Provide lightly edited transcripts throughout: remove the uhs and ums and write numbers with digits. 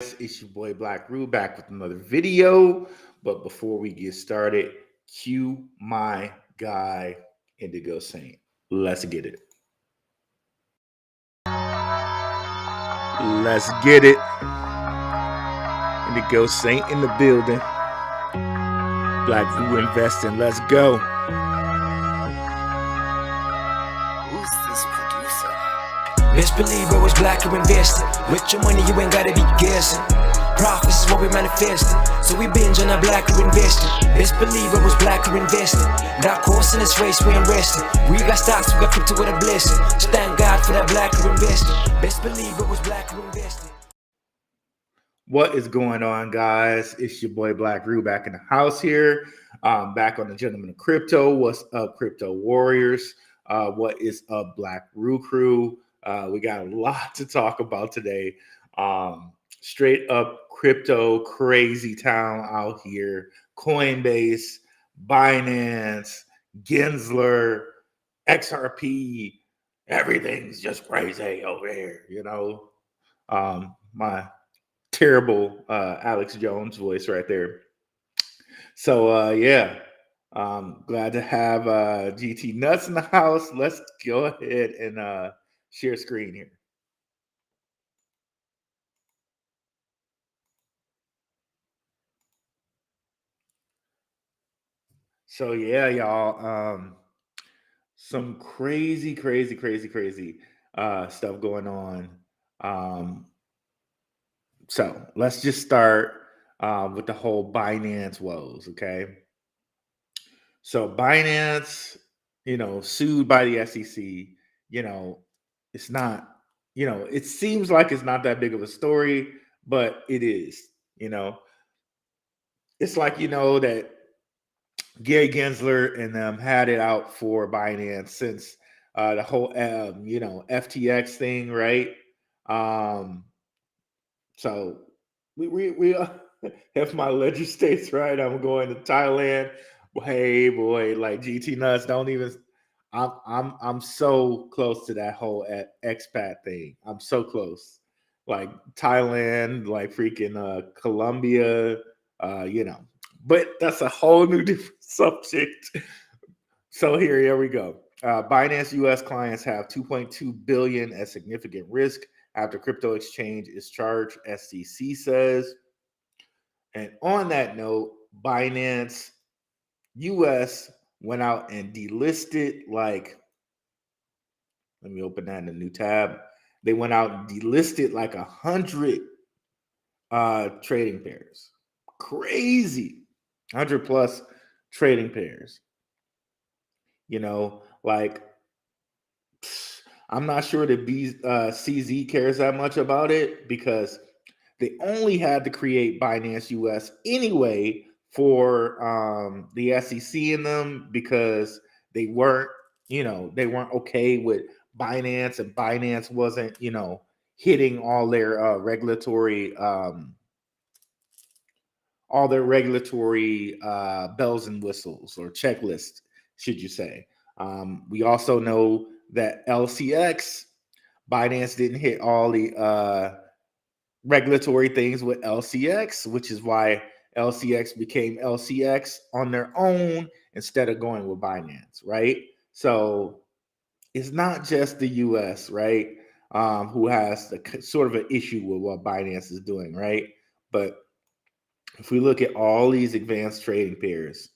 It's your boy Black Rue back with another video. But before we get started, cue my guy Indigo Saint. Let's get it. Let's get it. Indigo Saint in the building. Black Rue investing. Let's go. Who's this producer? Best believe I was black or invested. With your money, you ain't gotta be guessing. Profits is what we manifested. So we binge on our black or invested. Best believe I was black or invested. Dark horse in this race, we ain't resting. We got stocks, we got crypto with a blessing. So thank God for that black or invested. Best believe I was black or invested. What is going on, guys? It's your boy Black Rue back in the house here. Back on the Gentleman of Crypto. What's up, Crypto Warriors? What is up, Black Rue crew? We got a lot to talk about today. Straight up crypto Crazytown out here. Coinbase, Binance, Gensler, XRP. Everything's just crazy over here, you know. My terrible Alex Jones voice right there. So glad to have GT Nuts in the house. Let's go ahead and share screen here. So yeah, y'all. Some crazy stuff going on. So let's just start with the whole Binance woes, okay? So Binance, sued by the SEC, it's not, it seems like it's not that big of a story, but it is, It's like, that Gary Gensler and them had it out for Binance since the whole, FTX thing, right? So we if my ledger states right, I'm going to Thailand. Hey boy, like GT Nuts, don't even. I'm so close to that whole expat thing. I'm so close, like Thailand, like freaking Colombia, But that's a whole new different subject. So here we go. Binance U.S. clients have 2.2 billion at significant risk after crypto exchange is charged, SEC says. And on that note, Binance US went out and delisted, let me open that in a new tab. They went out and delisted like 100 trading pairs. Crazy. 100 plus trading pairs. I'm not sure that CZ cares that much about it because they only had to create Binance US anyway for the SEC in them because they weren't okay with Binance, and Binance wasn't, hitting all their regulatory bells and whistles, or checklist, should you say. We also know that LCX, Binance didn't hit all the regulatory things with LCX, which is why LCX became LCX on their own instead of going with Binance, right? So it's not just the US, right, who has the sort of an issue with what Binance is doing, right? But if we look at all these advanced trading pairs,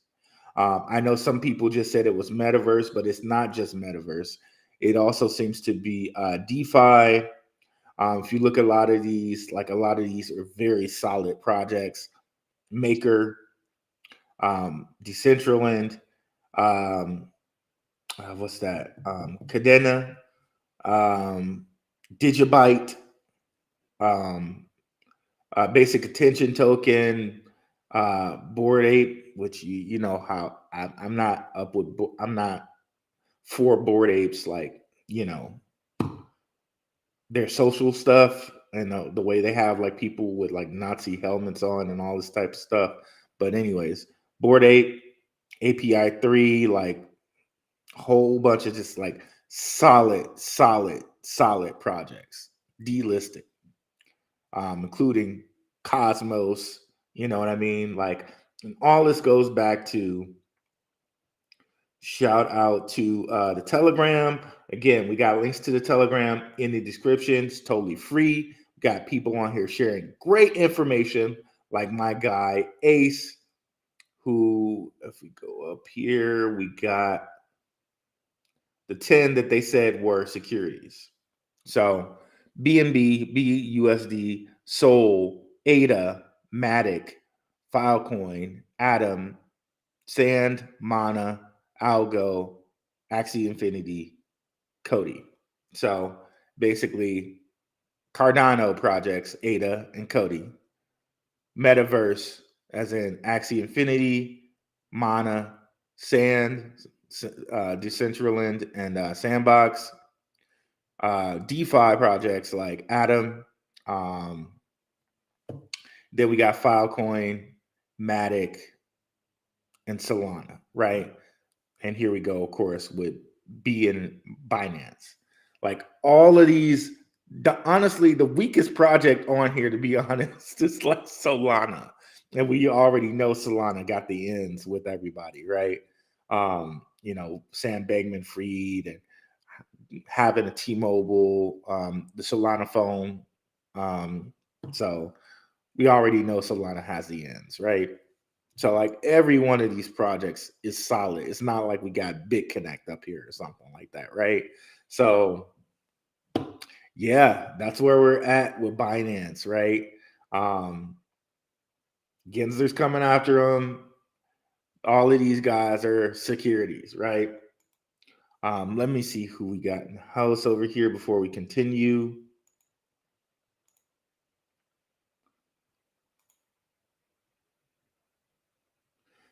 I know some people just said it was metaverse, but it's not just metaverse. It also seems to be DeFi. If you look at a lot of these are very solid projects. Maker, Decentraland, what's that? Cadena, Digibyte, Basic Attention Token, Bored Ape, which you know how I'm not for Bored Apes, their social stuff and the way they have like people with like Nazi helmets on and all this type of stuff. But anyways, Bored Ape, API 3, like a whole bunch of just like solid projects delisted, including Cosmos. You know what I mean? Like, and all this goes back to shout out to the Telegram. Again, we got links to the Telegram in the description. It's totally free. We got people on here sharing great information, like my guy Ace, who, if we go up here, we got the 10 that they said were securities. So BNB, BUSD, Sol, ADA, Matic, Filecoin, Atom, Sand, Mana, Algo, Axie Infinity, Cody. So basically, Cardano projects, ADA and Cody. Metaverse, as in Axie Infinity, Mana, Sand, Decentraland, and Sandbox. DeFi projects like Atom. Then we got Filecoin, Matic, and Solana, right? And here we go, of course, with B and Binance. Like all of these, honestly, the weakest project on here, to be honest, is like Solana. And we already know Solana got the ends with everybody, right? Sam Bankman-Fried and having a T-Mobile, the Solana phone. So we already know Solana has the ends, right? So like every one of these projects is solid. It's not like we got BitConnect up here or something like that, right? So yeah, that's where we're at with Binance, right? Gensler's coming after them. All of these guys are securities, right? Let me see who we got in the house over here before we continue.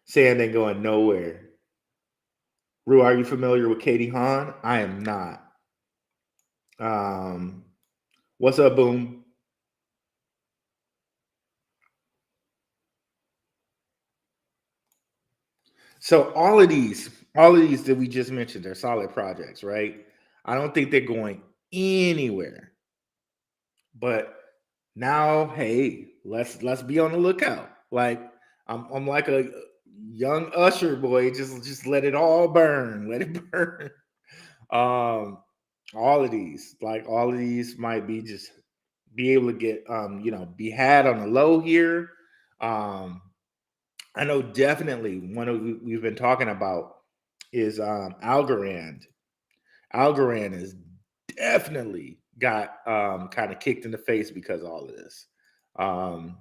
Sand ain't going nowhere. Rue, are you familiar with Katie Hahn? I am not. What's up, Boom? So all of these that we just mentioned are solid projects, right? I don't think they're going anywhere. But now, hey, let's be on the lookout. Like I'm like a young Usher boy, just let it all burn, let it burn. All of these might be just be able to get be had on the low here. I know definitely one of we've been talking about is Algorand. Algorand is definitely got kind of kicked in the face because of all of this. And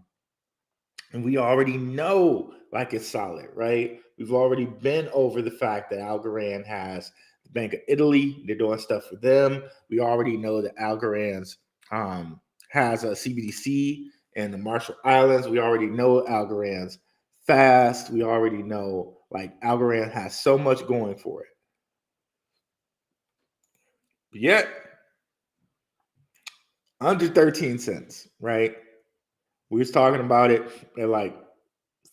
we already know like it's solid, right? We've already been over the fact that Algorand has the Bank of Italy. They're doing stuff for them. We already know that Algorand's has a CBDC in the Marshall Islands. We already know Algorand's fast. We already know like Algorand has so much going for it. But yet, under 13 cents, right? We was talking about it at like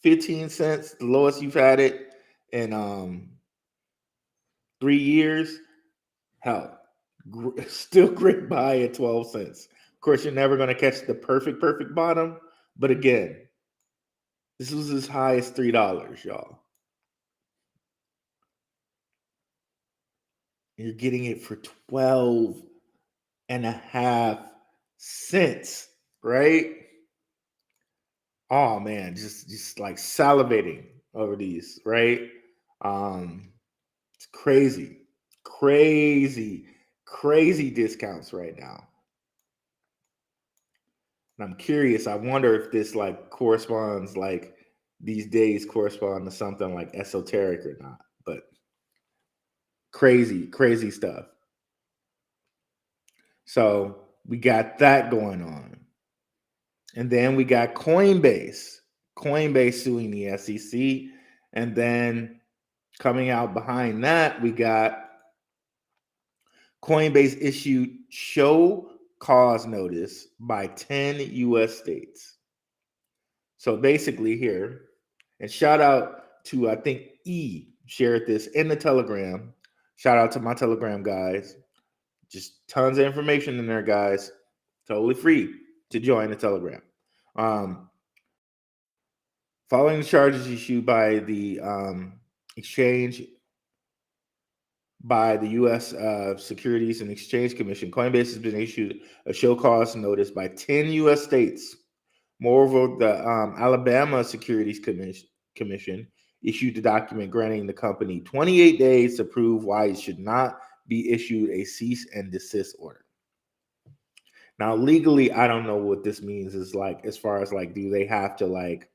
15 cents, the lowest you've had it in 3 years. Hell, still great buy at 12 cents. Of course, you're never going to catch the perfect bottom. But again, this was as high as $3, y'all. You're getting it for 12.5 cents, right? Oh man, just like salivating over these, right? It's crazy discounts right now. And I'm curious, I wonder if this like corresponds like these days correspond to something like esoteric or not, but crazy stuff. So we got that going on. And then we got Coinbase suing the SEC. And then coming out behind that, we got Coinbase issued show cause notice by 10 U.S. states. So basically here, and shout out to, I think, E shared this in the Telegram. Shout out to my Telegram guys. Just tons of information in there, guys. Totally free to join the Telegram. Following the charges issued by the exchange by the U.S. Securities and Exchange Commission, Coinbase has been issued a show cause notice by 10 U.S. states. Moreover, the Alabama Securities Commission issued a document granting the company 28 days to prove why it should not be issued a cease and desist order. Now, legally, I don't know what this means. Is like as far as like, do they have to like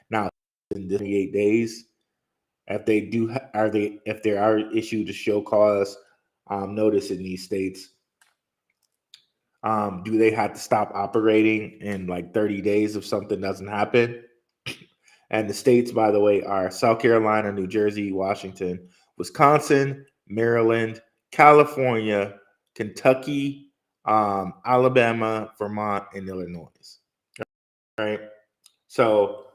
now in 28 days? If they do, are they if they are issued a show cause notice in these states? Do they have to stop operating in like 30 days if something doesn't happen? And the states, by the way, are South Carolina, New Jersey, Washington, Wisconsin, Maryland, California, Kentucky, Alabama, Vermont, and Illinois. Right. So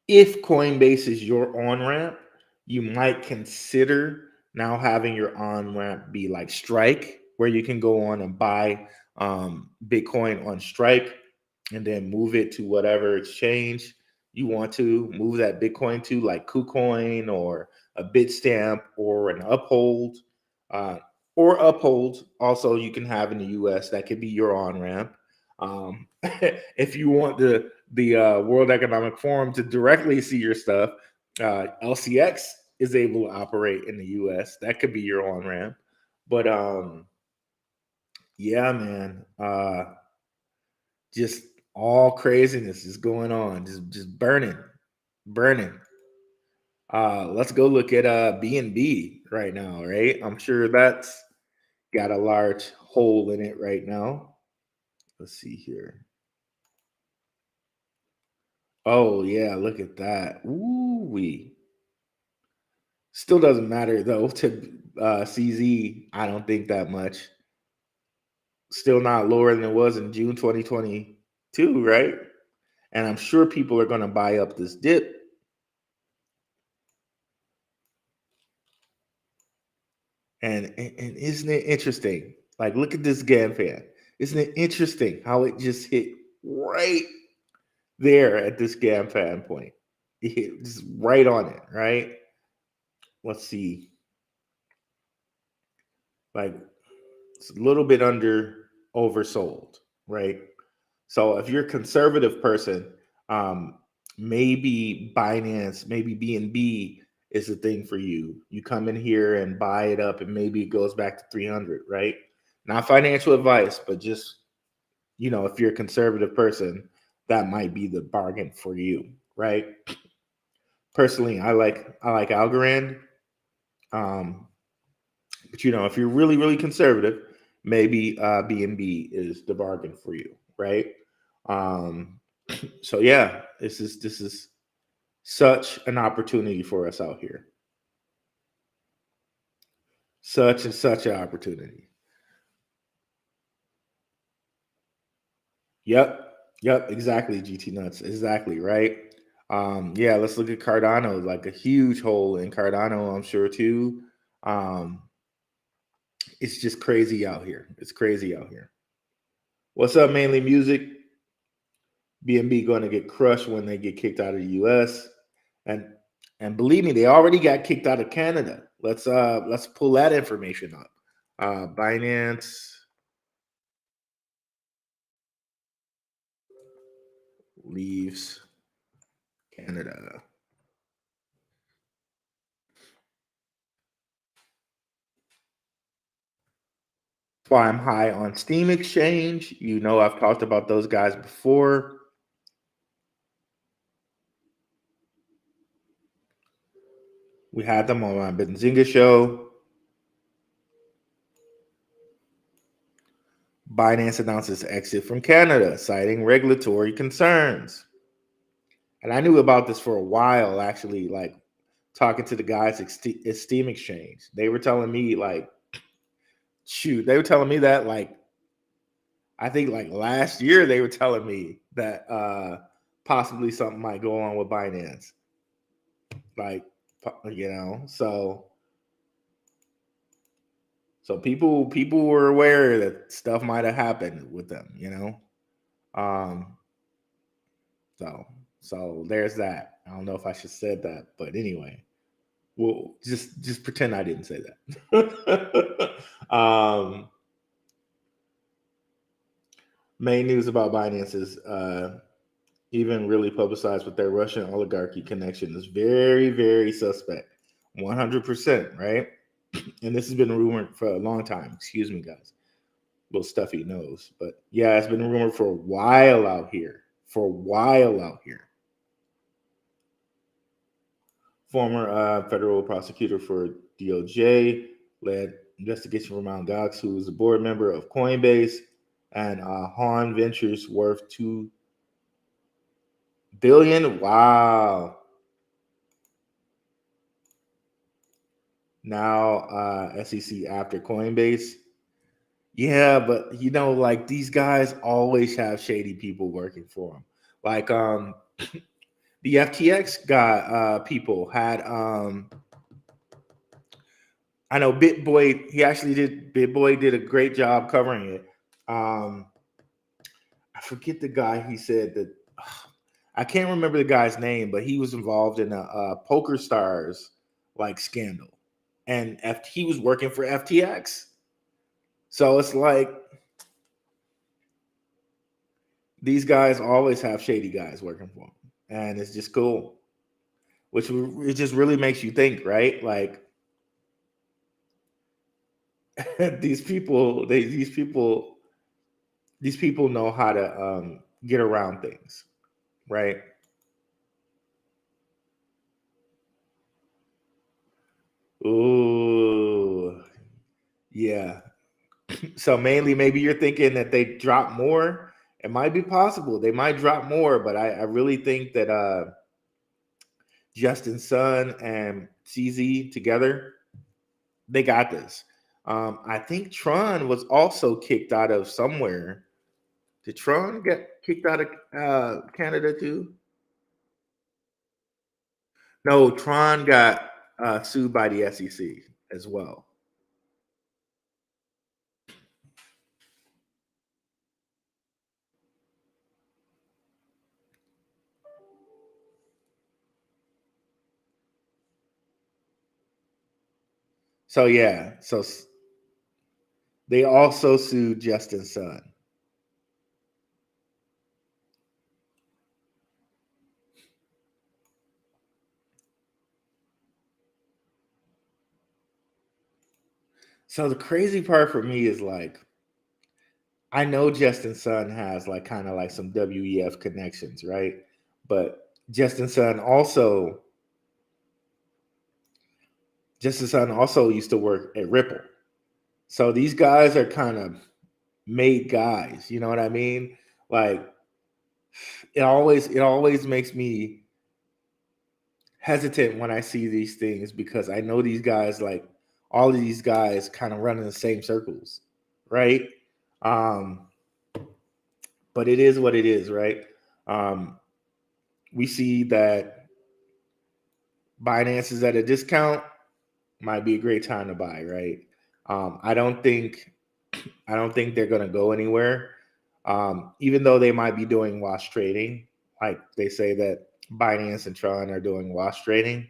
if Coinbase is your on-ramp, you might consider now having your on-ramp be like Strike, where you can go on and buy Bitcoin on Strike and then move it to whatever exchange you want to move that Bitcoin to, like KuCoin or a Bitstamp or an Uphold. Or Uphold, also you can have in the US, that could be your on-ramp. If you want the World Economic Forum to directly see your stuff, LCX is able to operate in the US. That could be your on-ramp. But yeah, man, just all craziness is going on, just burning. Let's go look at BNB right now, right? I'm sure that's got a large hole in it right now. Let's see here. Oh yeah, look at that. Ooh wee. Still doesn't matter though to CZ. I don't think that much. Still not lower than it was in June 2022, right? And I'm sure people are going to buy up this dip. And isn't it interesting? Like, look at this GAN-FAN. Isn't it interesting how it just hit right there at this GAN-FAN point? It hit just right on it, right? Let's see. Like, it's a little bit under oversold, right? So if you're a conservative person, maybe Binance, maybe BNB is the thing for you. You come in here and buy it up, and maybe it goes back to 300, right? Not financial advice, but just, you know, if you're a conservative person, that might be the bargain for you, right? Personally, I like Algorand. But you know, if you're really, really conservative, maybe BNB is the bargain for you, right? So yeah, this is such an opportunity for us out here. Such an opportunity. Yep, exactly, GT Nuts. Exactly, right? Yeah, let's look at Cardano, like a huge hole in Cardano, I'm sure too. It's just crazy out here. It's crazy out here. What's up, Mainly Music? BNB going to get crushed when they get kicked out of the US. And believe me, they already got kicked out of Canada. Let's pull that information up. Binance leaves Canada. That's why I'm high on Steam Exchange. You know, I've talked about those guys before. We had them on my Benzinga show. Binance announces exit from Canada, citing regulatory concerns. And I knew about this for a while, actually, like talking to the guys at Steam Exchange. They were telling me, like, shoot, they were telling me that, like, I think like last year they were telling me that possibly something might go on with Binance. Like, you know, so So people were aware that stuff might have happened with them, Um, so there's that. I don't know if I should said that, but anyway, well, just pretend I didn't say that. Main news about Binance is even really publicized with their Russian oligarchy connection is very, very suspect. 100%, right? And this has been rumored for a long time. Excuse me, guys. Little stuffy nose. But yeah, it's been rumored for a while out here. Former federal prosecutor for DOJ led investigation for Mt. Gox, who is a board member of Coinbase, and Han Ventures worth $2 billion. Wow. Now SEC after Coinbase. Yeah, but like these guys always have shady people working for them. Like the FTX guy people had I know BitBoy did a great job covering it. I forget the guy he said that I can't remember the guy's name, but he was involved in a Poker Stars like scandal. And he was working for FTX. So it's like these guys always have shady guys working for them, and it's just cool. Which it just really makes you think, right? Like these people know how to get around things, right? Ooh, yeah. So mainly, maybe you're thinking that they drop more. It might be possible they might drop more, but I really think that Justin Sun and CZ together, they got this. I think Tron was also kicked out of somewhere. Did Tron get kicked out of Canada too? No, Tron got sued by the SEC as well. So yeah, so they also sued Justin Sun. So the crazy part for me is like, I know Justin Sun has like kind of like some WEF connections, right? But Justin Sun also used to work at Ripple. So these guys are kind of made guys, you know what I mean? Like it always makes me hesitant when I see these things because I know these guys, like all of these guys kind of run in the same circles, right? Um, but it is what it is, right? We see that Binance is at a discount, might be a great time to buy, right? I don't think they're going to go anywhere. Even though they might be doing wash trading, like they say that Binance and Tron are doing wash trading.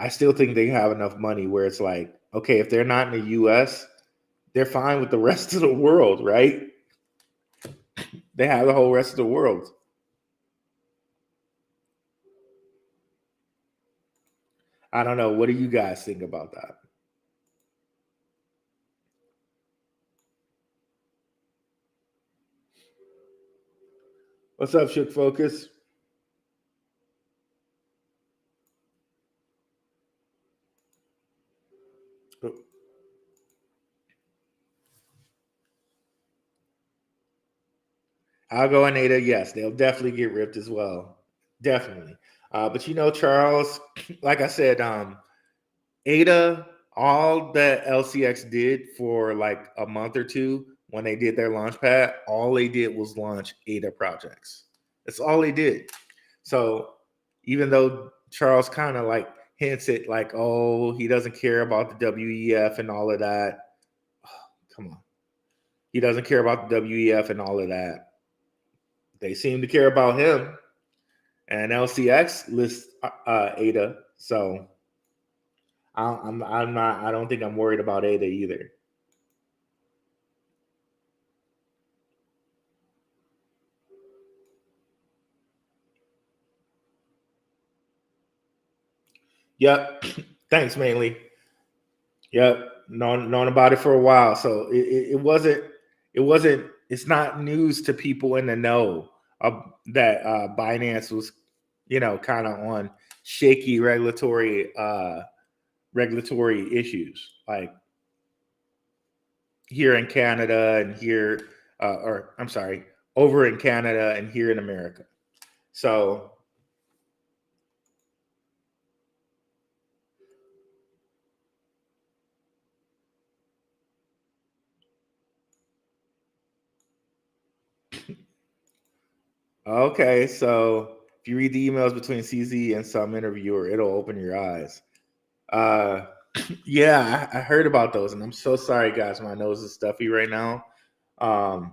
I still think they have enough money where it's like, okay, if they're not in the US, they're fine with the rest of the world, right? They have the whole rest of the world. I don't know. What do you guys think about that? What's up, Shook Focus? Algo and Ada, yes, they'll definitely get ripped as well. Definitely. But Charles, like I said, Ada, all that LCX did for like a month or two when they did their launch pad, all they did was launch Ada projects. That's all they did. So even though Charles kind of like hints at like, oh, he doesn't care about the WEF and all of that. Oh, come on. He doesn't care about the WEF and all of that. They seem to care about him. And LCX lists ADA. So I'm not, I don't think I'm worried about ADA either. Yep. Thanks, mainly. Yep. Known about it for a while. So it wasn't, it's not news to people in the know that Binance was, kind of on shaky regulatory issues, like here in Canada and here, or I'm sorry, over in Canada and here in America. So okay, so if you read the emails between CZ and some interviewer, it'll open your eyes. Yeah, I heard about those, and I'm so sorry, guys. My nose is stuffy right now. I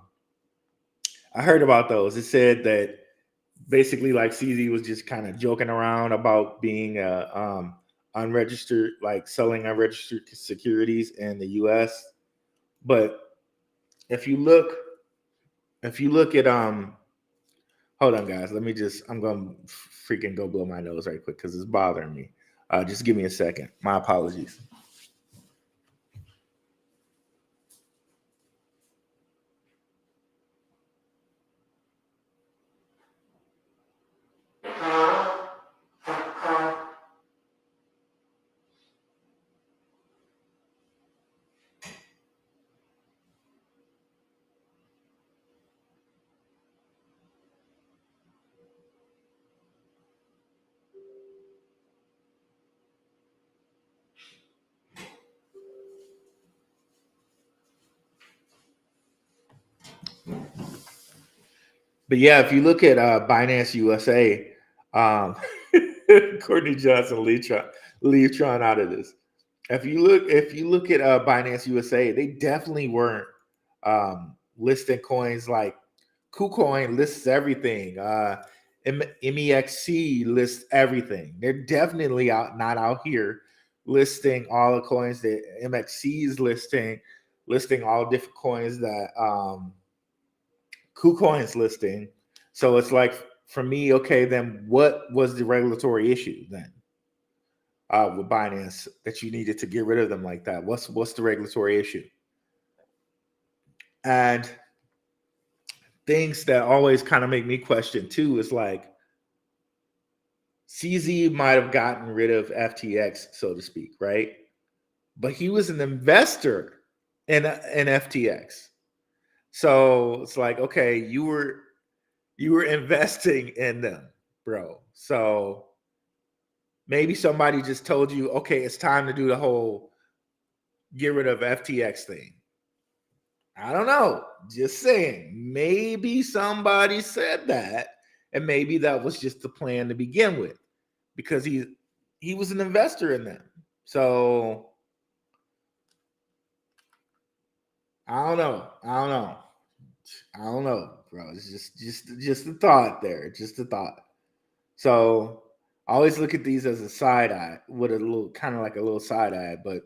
heard about those. It said that basically, like CZ was just kind of joking around about being unregistered, like selling unregistered securities in the U.S. But if you look at hold on, guys. I'm gonna freaking go blow my nose right quick because it's bothering me. Just give me a second. My apologies. But yeah, if you look at Binance USA, Courtney Johnson, leave Tron out of this. If you look at Binance USA, they definitely weren't listing coins like KuCoin lists everything. MEXC lists everything. They're definitely not out here listing all the coins that MXC is listing all different coins that KuCoin's listing. So it's like, for me, okay, then what was the regulatory issue then with Binance that you needed to get rid of them like that? What's the regulatory issue? And things that always kind of make me question too is like, CZ might have gotten rid of FTX, so to speak, right? But he was an investor in FTX. So it's like, okay, you were investing in them, bro. So maybe somebody just told you, okay, it's time to do the whole get rid of FTX thing. I don't know. Just saying. Maybe somebody said that, and maybe that was just the plan to begin with, because he was an investor in them. So I don't know, bro. It's just a thought there. Just a thought. So I always look at these as a side eye, with a little kind of like a little side eye, but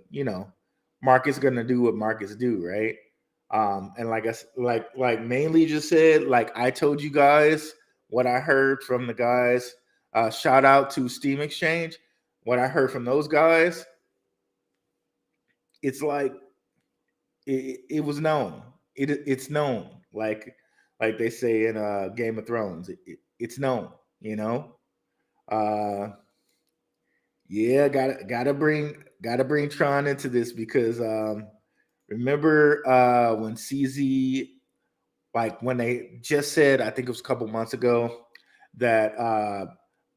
market's gonna do what markets do, right? And like mainly just said, like I told you guys what I heard from the guys. Shout out to Steam Exchange. What I heard from those guys, it's like it was known. It's known. Like they say in Game of Thrones, it's known. Yeah, gotta bring Tron into this, because remember when CZ, like when they just said, I think it was a couple months ago, that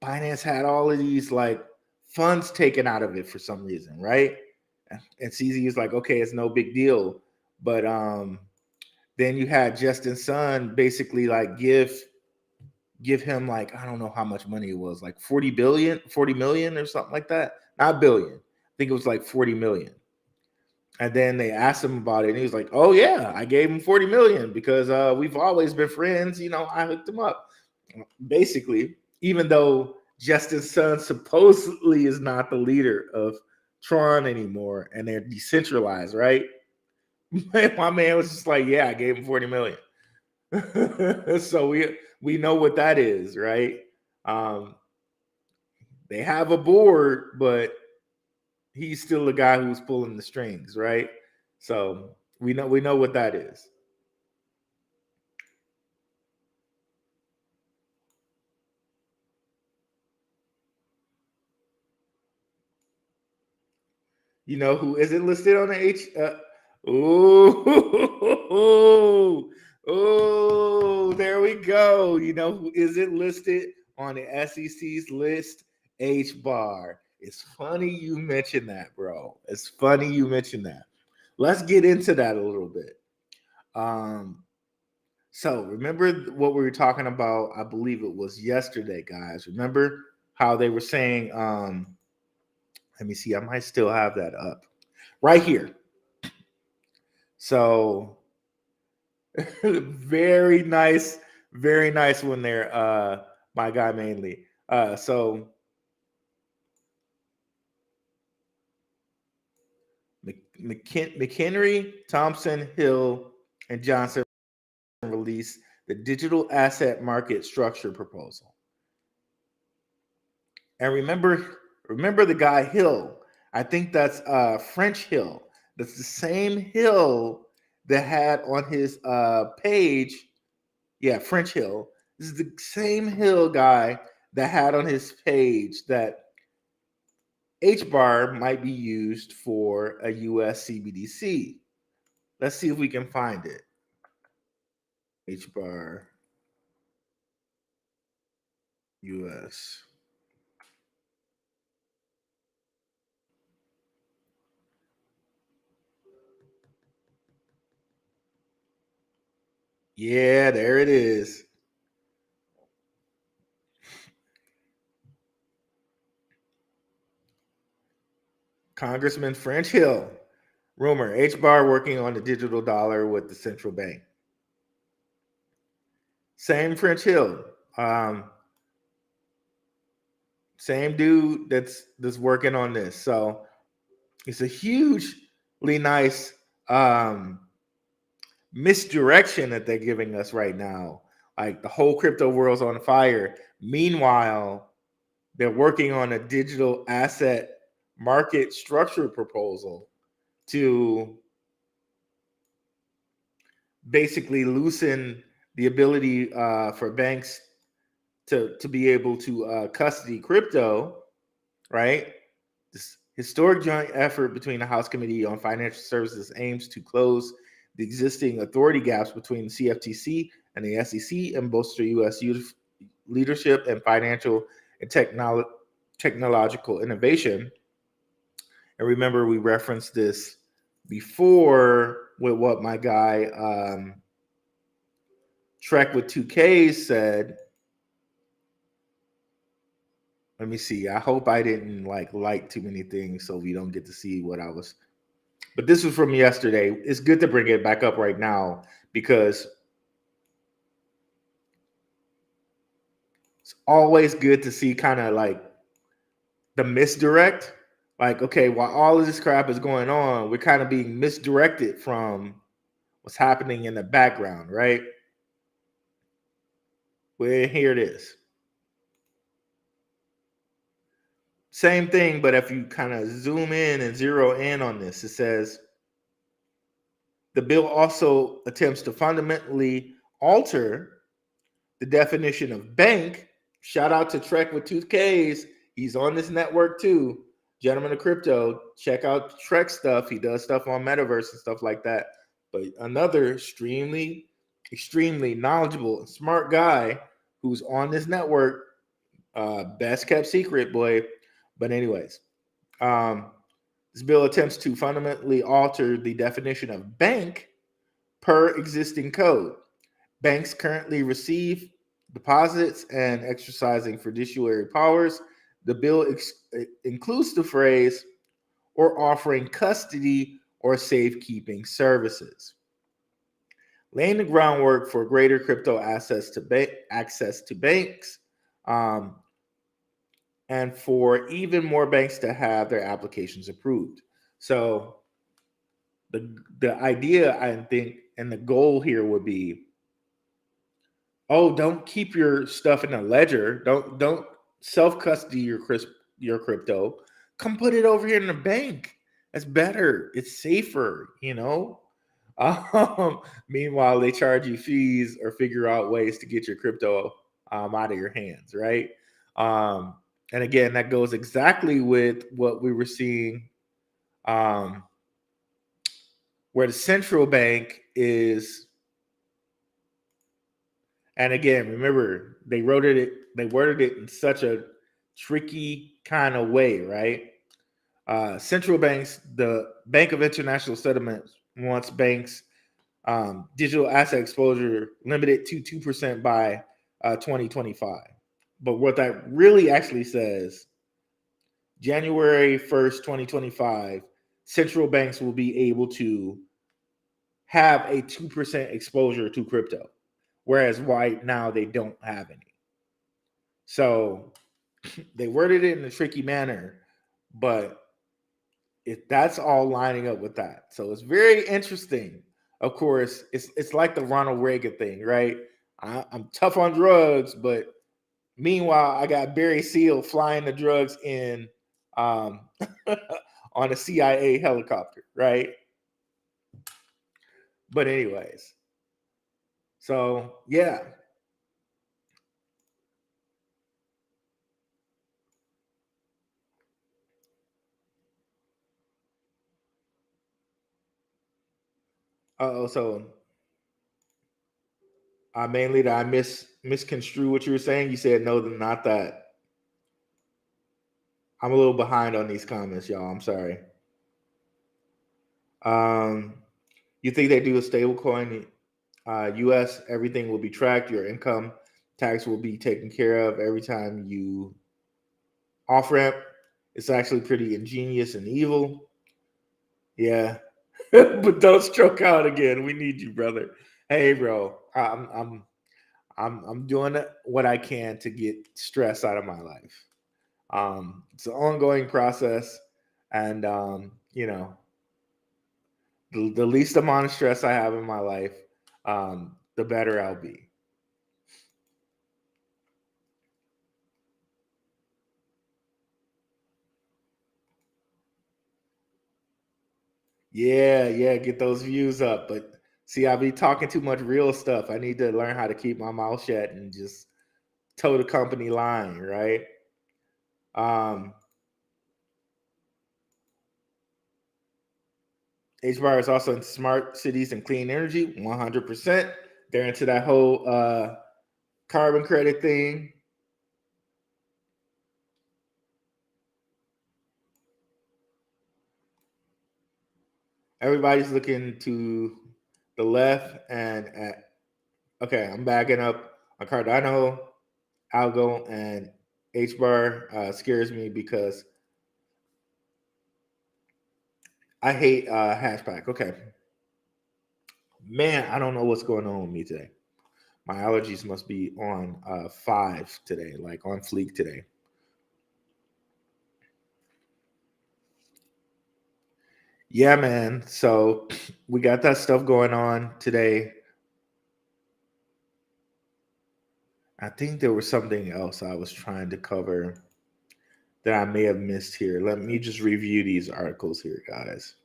Binance had all of these like funds taken out of it for some reason, right? And CZ is like, okay, it's no big deal. But then you had Justin Sun basically like give give him like, I don't know how much money it was, like 40 million or something like that. Not billion. I think it was like 40 million. And then they asked him about it, and he was like, "Oh yeah, I gave him 40 million because we've always been friends. You know, I hooked him up." Basically, even though Justin Sun supposedly is not the leader of Tron anymore, and they're decentralized, right? My man was just like, "Yeah, I gave him 40 million." So we know what that is, right? Um, they have a board, but he's still the guy who's pulling the strings, right? So we know what that is. You know who isn't listed on the H? Oh, there we go. You know who isn't listed on the SEC's list? H bar. It's funny you mentioned that, bro. It's funny you mentioned that. Let's get into that a little bit. So remember what we were talking about? I believe it was yesterday, guys. Remember how they were saying, let me see, I might still have that up right here. So very nice one there, my guy mainly. So McHenry, Thompson, Hill, and Johnson released the digital asset market structure proposal. And remember the guy Hill. I think that's French Hill. That's the same Hill that had on his page. Yeah, French Hill. This is the same Hill guy that had on his page that H bar might be used for a US CBDC. Let's see if we can find it. H bar US. Yeah, there it is. Congressman French Hill. Rumor, H bar working on the digital dollar with the central bank. Same French Hill. Same dude that's working on this. So it's a hugely nice misdirection that they're giving us right now. Like the whole crypto world's on fire. Meanwhile, they're working on a digital asset market structure proposal to basically loosen the ability for banks to be able to custody crypto, right? This historic joint effort between the House Committee on Financial Services aims to close the existing authority gaps between the CFTC and the SEC and bolster U.S. leadership and financial and technological innovation. And remember, we referenced this before with what my guy Trek with 2Ks said. Let me see. I hope I didn't like too many things so we don't get to see what I was. But this was from yesterday. It's good to bring it back up right now because it's always good to see kind of like the misdirect. Like, okay, while all of this crap is going on, we're kind of being misdirected from what's happening in the background, right? Well, here it is. Same thing, but if you kind of zoom in and zero in on this, it says the bill also attempts to fundamentally alter the definition of bank. Shout out to Trek with 2Ks. He's on this network too. Gentleman of Crypto. Check out Trek stuff. He does stuff on Metaverse and stuff like that. But another extremely knowledgeable and smart guy who's on this network. Best kept secret, boy. But anyways, this bill attempts to fundamentally alter the definition of bank per existing code. Banks currently receive deposits and exercising fiduciary powers. The bill includes the phrase or offering custody or safekeeping services, laying the groundwork for greater crypto access to banks, um, and for even more banks to have their applications approved. So the idea, I think, and the goal here would be, oh, don't keep your stuff in a ledger. Don't self custody your crypto. Come put it over here in the bank. That's better. It's safer. Meanwhile, they charge you fees or figure out ways to get your crypto out of your hands, right? And again, that goes exactly with what we were seeing, where the central bank is. And again, remember, they worded it in such a tricky kind of way, right? Central banks, the Bank of International Settlements wants banks digital asset exposure limited to 2% by 2025. But what that really actually says, January 1st, 2025, central banks will be able to have a 2% exposure to crypto, whereas right now they don't have any. So they worded it in a tricky manner, but if that's all lining up with that. So it's very interesting. Of course, it's like the Ronald Reagan thing, right? I'm tough on drugs, but meanwhile, I got Barry Seal flying the drugs in on a CIA helicopter, right? But anyways, so yeah. So mainly that I misconstrue what you were saying. You said no, not that. I'm a little behind on these comments, y'all. I'm sorry. You think they do a stable coin? US, everything will be tracked. Your income tax will be taken care of every time you off ramp. It's actually pretty ingenious and evil. Yeah, but don't stroke out again. We need you, brother. Hey, bro, I'm doing what I can to get stress out of my life. It's an ongoing process, and the least amount of stress I have in my life, the better I'll be. Yeah, get those views up. But see, I be talking too much real stuff. I need to learn how to keep my mouth shut and just toe the company line, right? HBAR is also in smart cities and clean energy, 100%. They're into that whole carbon credit thing. Everybody's looking to the left and okay, I'm backing up on Cardano, Algo, and HBAR scares me because I hate Hashpack. Okay. Man, I don't know what's going on with me today. My allergies must be on 5 today, like on fleek today. Yeah, man. So we got that stuff going on today. I think there was something else I was trying to cover that I may have missed here. Let me just review these articles here, guys.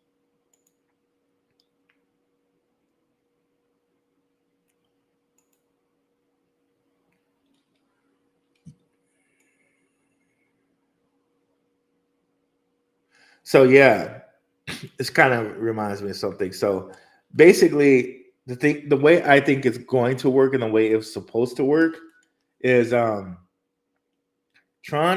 So yeah, this kind of reminds me of something. So basically, the way I think it's going to work and the way it's supposed to work is Tron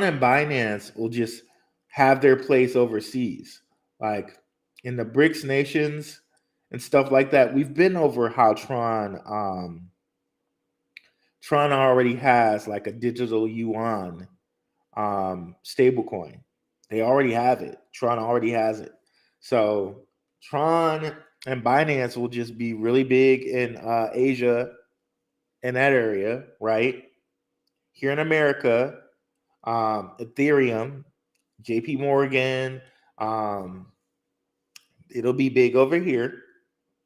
and Binance will just have their place overseas, like in the BRICS nations and stuff like that. We've been over how Tron Tron already has like a digital yuan stable coin. They already have it. Tron already has it. So Tron and Binance will just be really big in Asia, in that area, right? Here in America, Ethereum, JP Morgan, um, it'll be big over here,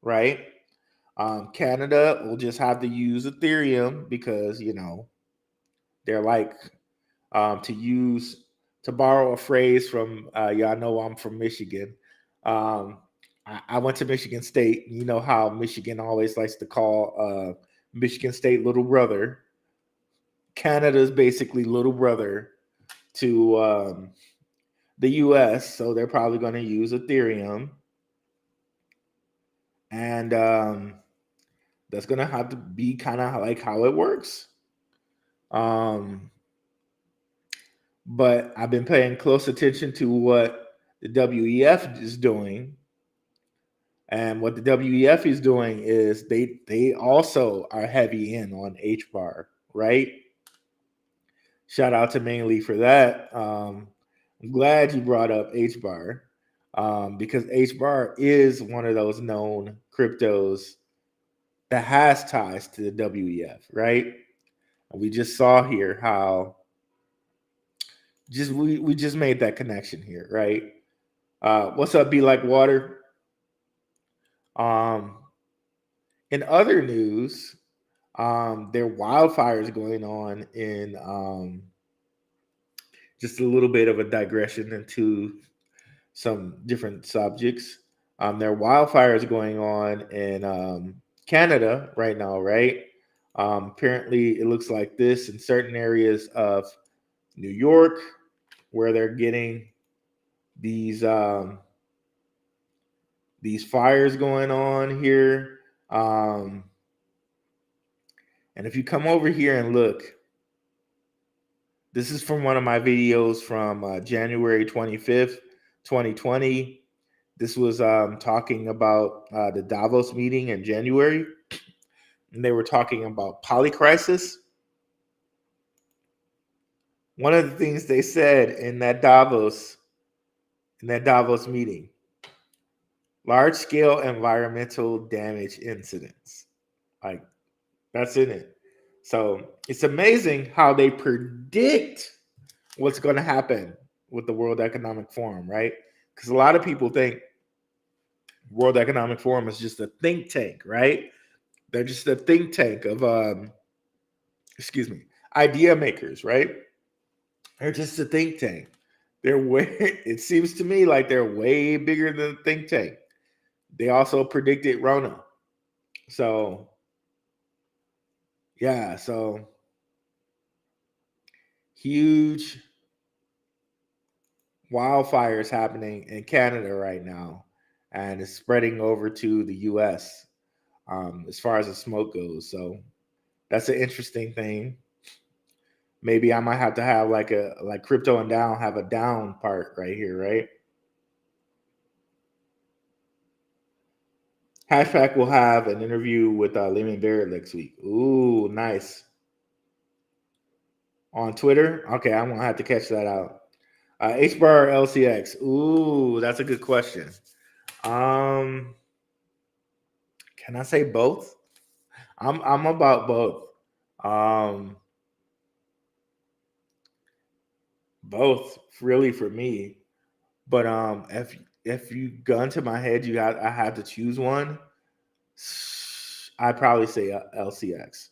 right? Canada will just have to use Ethereum because, they're like, to borrow a phrase from, y'all know I'm from Michigan. I went to Michigan State. You know how Michigan always likes to call Michigan State little brother. Canada's basically little brother to the US, so they're probably going to use Ethereum. And that's going to have to be kind of like how it works. But I've been paying close attention to what the WEF is doing. And what the WEF is doing is they also are heavy in on HBAR, right? Shout out to Mainly for that. I'm glad you brought up HBAR because HBAR is one of those known cryptos that has ties to the WEF, right? And we just saw here how we just made that connection here, right? What's up, Be Like Water? In other news, there are wildfires going on in just a little bit of a digression into some different subjects. There are wildfires going on in Canada right now, right? Apparently, it looks like this in certain areas of New York, where they're getting these fires going on here. And if you come over here and look, this is from one of my videos from January 25th, 2020. This was talking about the Davos meeting in January. And they were talking about polycrisis. One of the things they said in that Davos meeting, large-scale environmental damage incidents. Like, that's in it. So it's amazing how they predict what's going to happen with the World Economic Forum, right? Because a lot of people think World Economic Forum is just a think tank, right? They're just a think tank of, idea makers, right? They're just a think tank. It seems to me like they're way bigger than a think tank. They also predicted Rona. So, yeah, so huge wildfires happening in Canada right now, and it's spreading over to the US as far as the smoke goes. So that's an interesting thing. Maybe I might have to have like crypto and down have a down part right here, right? Hashpack will have an interview with Lehman Barrett next week. Ooh, nice. On Twitter? Okay, I'm gonna have to catch that out. HBAR or LCX? Ooh, that's a good question. Can I say both? I'm about both. Both really for me. But if you gun to my head, I had to choose one. I'd probably say LCX.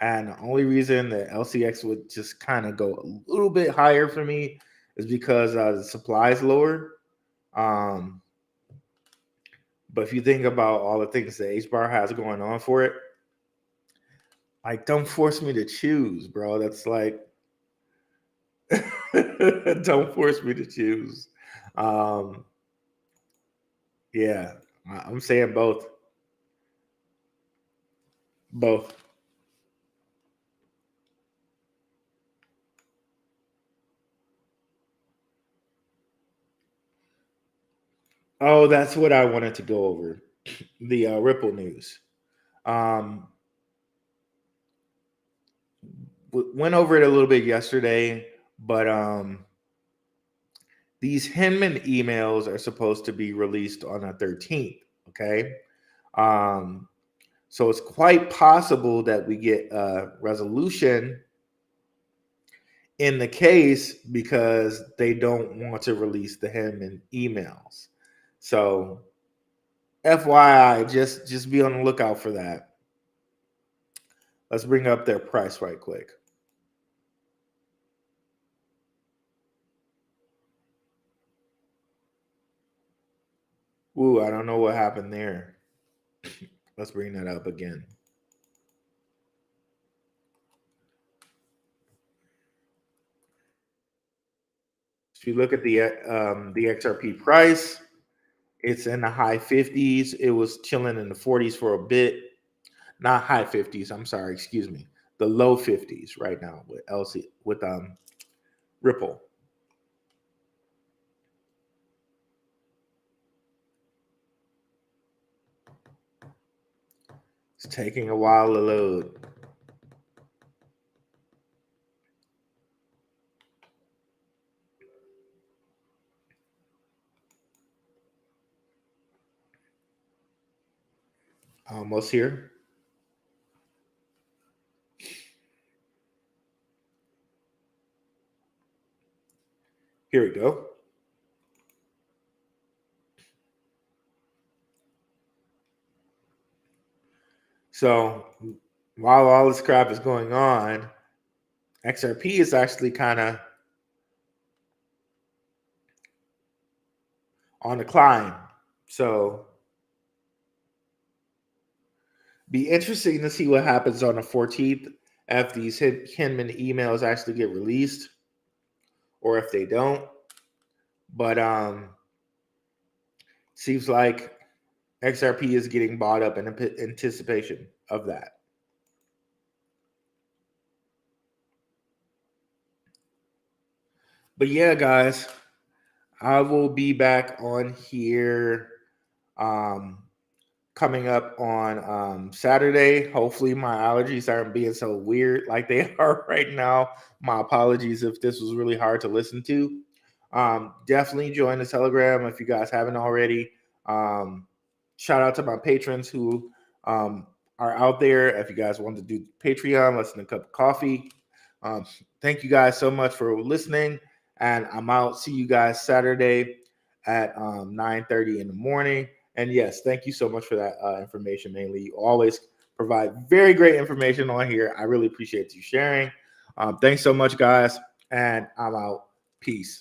And the only reason that LCX would just kind of go a little bit higher for me is because the supply is lower. But if you think about all the things that HBAR has going on for it, like, don't force me to choose, bro. That's like, don't force me to choose. Yeah, I'm saying both. Both. Oh, that's what I wanted to go over. The Ripple news. Um, went over it a little bit yesterday, but these Hinman emails are supposed to be released on the 13th. Okay. So it's quite possible that we get a resolution in the case because they don't want to release the Hinman emails. So FYI, just be on the lookout for that. Let's bring up their price right quick. Ooh, I don't know what happened there. Let's bring that up again. If you look at the XRP price, it's in the high 50s. It was chilling in the 40s for a bit. Not high 50s. I'm sorry. Excuse me. The low 50s right now with Ripple. It's taking a while to load. Almost here. Here we go. So while all this crap is going on, XRP is actually kind of on the climb. So be interesting to see what happens on the 14th if these Hinman emails actually get released or if they don't. But seems like XRP is getting bought up in anticipation of that. But yeah, guys, I will be back on here coming up on Saturday. Hopefully my allergies aren't being so weird like they are right now. My apologies if this was really hard to listen to. Definitely join the Telegram if you guys haven't already. Shout out to my patrons who are out there. If you guys want to do Patreon, let's get a cup of coffee. Thank you guys so much for listening. And I'm out. See you guys Saturday at 9:30 in the morning. And yes, thank you so much for that information, mainly. You always provide very great information on here. I really appreciate you sharing. Thanks so much, guys. And I'm out. Peace.